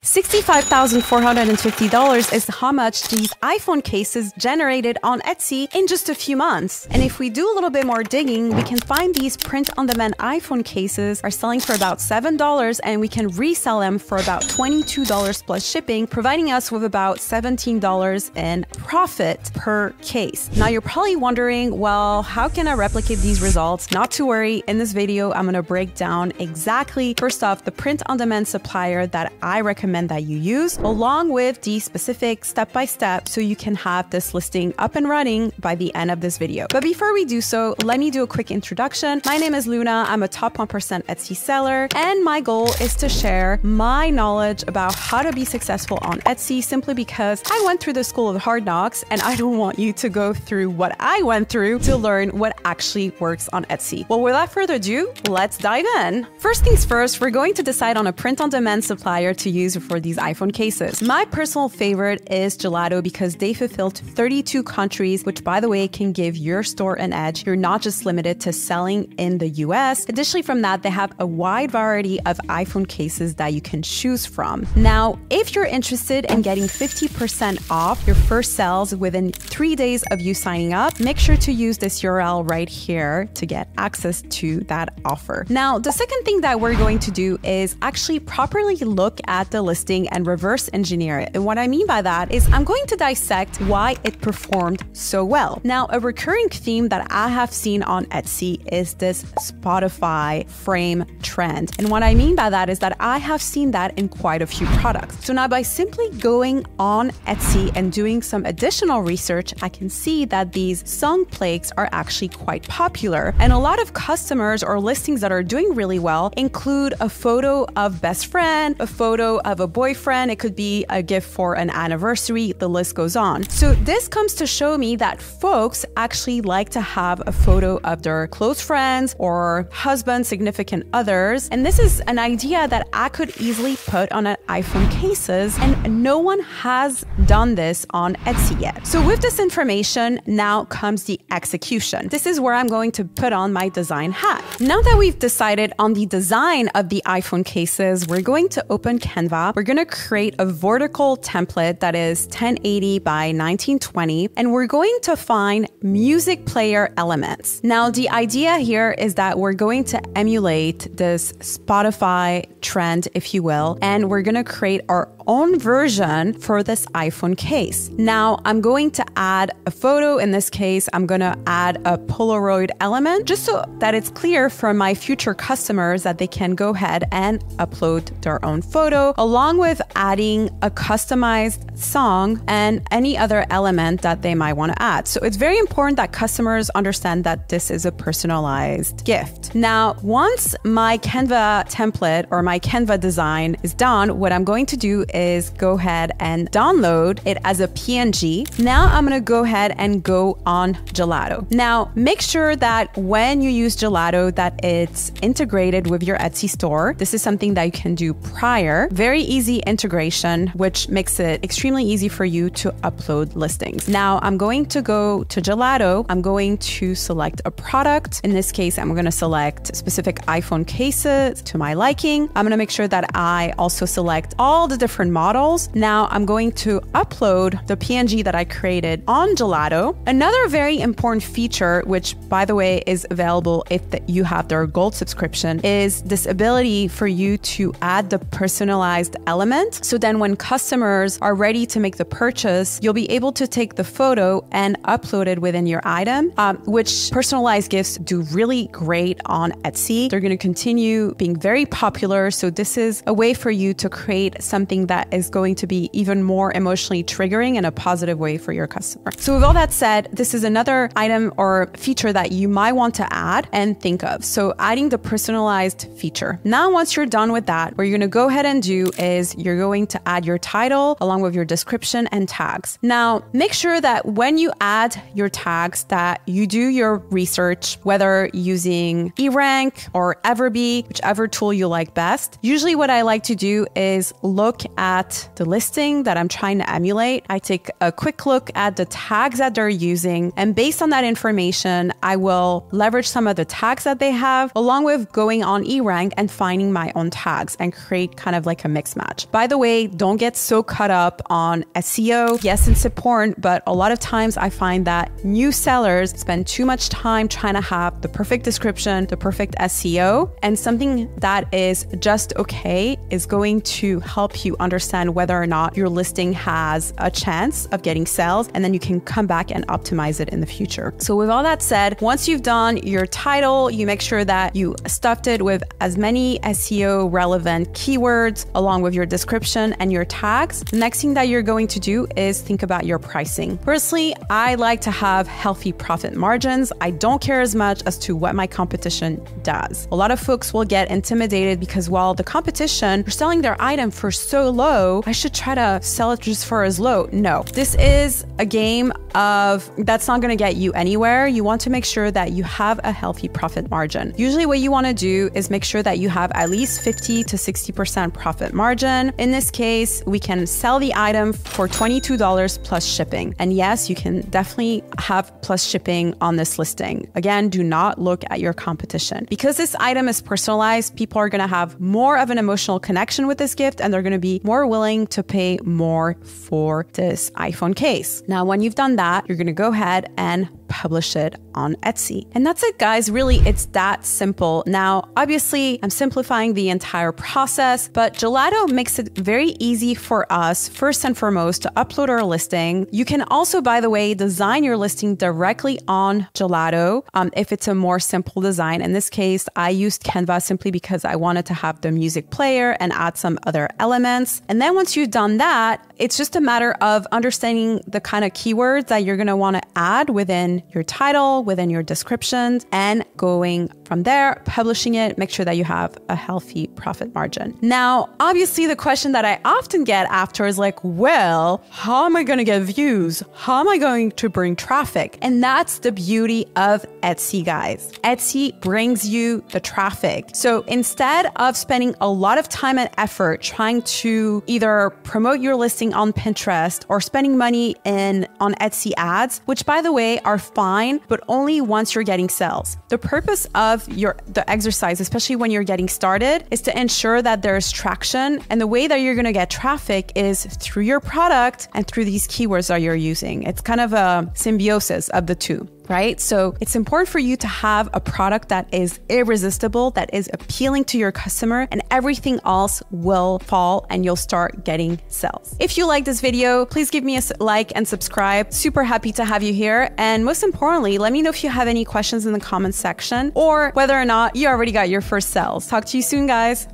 $65,450 is how much these iPhone cases generated on Etsy in just a few months. And if we do a little bit more digging, we can find these print-on-demand iPhone cases are selling for about $7, and we can resell them for about $22 plus shipping, providing us with about $17 in profit per case. Now you're probably wondering, well, how can I replicate these results? Not to worry, in this video, I'm gonna break down exactly, first off, the print-on-demand supplier that I recommend that you use, along with the specific step-by-step so you can have this listing up and running by the end of this video. But before we do so, let me do a quick introduction. My name is Luna. I'm a top 1% Etsy seller, and my goal is to share my knowledge about how to be successful on Etsy simply because I went through the school of hard knocks and I don't want you to go through what I went through to learn what actually works on Etsy. Well, without further ado, let's dive in. First things first, we're going to decide on a print-on-demand supplier to use for these iPhone cases. My personal favorite is Gelato because they fulfill 32 countries, which by the way can give your store an edge. You're not just limited to selling in the US. Additionally from that, they have a wide variety of iPhone cases that you can choose from. Now, if you're interested in getting 50% off your first sales within 3 days of you signing up, make sure to use this URL right here to get access to that offer. Now, the second thing that we're going to do is actually properly look at the listing and reverse engineer it. And what I mean by that is I'm going to dissect why it performed so well. Now, a recurring theme that I have seen on Etsy is this Spotify frame trend. And what I mean by that is that I have seen that in quite a few products. So now by simply going on Etsy and doing some additional research, I can see that these song plaques are actually quite popular. And a lot of customers or listings that are doing really well include a photo of best friend, a photo of a boyfriend, it could be a gift for an anniversary, the list goes on. So this comes to show me that folks actually like to have a photo of their close friends or husband, significant others. And this is an idea that I could easily put on an iPhone cases, and no one has done this on Etsy yet. So with this information, now comes the execution. This is where I'm going to put on my design hat. Now that we've decided on the design of the iPhone cases, we're going to open Canva. We're going to create a vertical template that is 1080 by 1920, and we're going to find music player elements. Now, the idea here is that we're going to emulate this Spotify trend, if you will, and we're going to create our own version for this iPhone case. Now, I'm going to add a photo. In this case, I'm going to add a Polaroid element just so that it's clear for my future customers that they can go ahead and upload their own photo, along with adding a customized song and any other element that they might want to add. So it's very important that customers understand that this is a personalized gift. Now, once my Canva template or my Canva design is done, what I'm going to do is go ahead and download it as a PNG. Now I'm going to go ahead and go on Gelato. Now, make sure that when you use Gelato that it's integrated with your Etsy store. This is something that you can do prior. Very easy integration, which makes it extremely easy for you to upload listings. Now I'm going to go to Gelato. I'm going to select a product. In this case, I'm going to select specific iPhone cases to my liking. I'm going to make sure that I also select all the different models. Now I'm going to upload the PNG that I created on Gelato. Another very important feature, which by the way is available if you have their gold subscription, is this ability for you to add the personalized element. So then when customers are ready to make the purchase, you'll be able to take the photo and upload it within your item, which personalized gifts do really great on Etsy. They're going to continue being very popular. So this is a way for you to create something that is going to be even more emotionally triggering in a positive way for your customer. So with all that said, this is another item or feature that you might want to add and think of. So adding the personalized feature. Now, once you're done with that, what you're going to go ahead and do is you're going to add your title along with your description and tags. Now, make sure that when you add your tags that you do your research, whether using eRank or Everbee, whichever tool you like best. Usually what I like to do is look at the listing that I'm trying to emulate. I take a quick look at the tags that they're using, and based on that information, I will leverage some of the tags that they have, along with going on eRank and finding my own tags and create kind of like a mix price match. By the way, don't get so caught up on SEO. Yes, it's important, but a lot of times I find that new sellers spend too much time trying to have the perfect description, the perfect SEO, and something that is just okay is going to help you understand whether or not your listing has a chance of getting sales, and then you can come back and optimize it in the future. So with all that said, once you've done your title, you make sure that you stuffed it with as many SEO relevant keywords along with your description and your tags. The next thing that you're going to do is think about your pricing. Personally, I like to have healthy profit margins. I don't care as much as to what my competition does. A lot of folks will get intimidated because while the competition are selling their item for so low, I should try to sell it just for as low. No, this is a game of that's not going to get you anywhere. You want to make sure that you have a healthy profit margin. Usually what you want to do is make sure that you have at least 50 to 60% profit margin. In this case, we can sell the item for $22 plus shipping. And yes, you can definitely have plus shipping on this listing. Again, do not look at your competition. Because this item is personalized, people are going to have more of an emotional connection with this gift and they're going to be more willing to pay more for this iPhone case. Now, when you've done that, you're going to go ahead and publish it on Etsy. And that's it, guys. Really, it's that simple. Now, obviously, I'm simplifying the entire process, but Gelato makes it very easy for us, first and foremost, to upload our listing. You can also, by the way, design your listing directly on Gelato if it's a more simple design. In this case, I used Canva simply because I wanted to have the music player and add some other elements. And then once you've done that, it's just a matter of understanding the kind of keywords that you're going to want to add within your title, within your descriptions, and going from there, publishing it, make sure that you have a healthy profit margin. Now, obviously, the question that I often get after is like, well, how am I going to get views? How am I going to bring traffic? And that's the beauty of Etsy, guys. Etsy brings you the traffic. So instead of spending a lot of time and effort trying to either promote your listing on Pinterest or spending money on Etsy ads, which by the way are fine, but only once you're getting sales. The purpose of the exercise, especially when you're getting started, is to ensure that there's traction. And the way that you're going to get traffic is through your product and through these keywords that you're using. It's kind of a symbiosis of the two, right? So it's important for you to have a product that is irresistible, that is appealing to your customer, and everything else will fall and you'll start getting sales. If you like this video, please give me a like and subscribe. Super happy to have you here. And most importantly, let me know if you have any questions in the comments section or whether or not you already got your first sales. Talk to you soon, guys.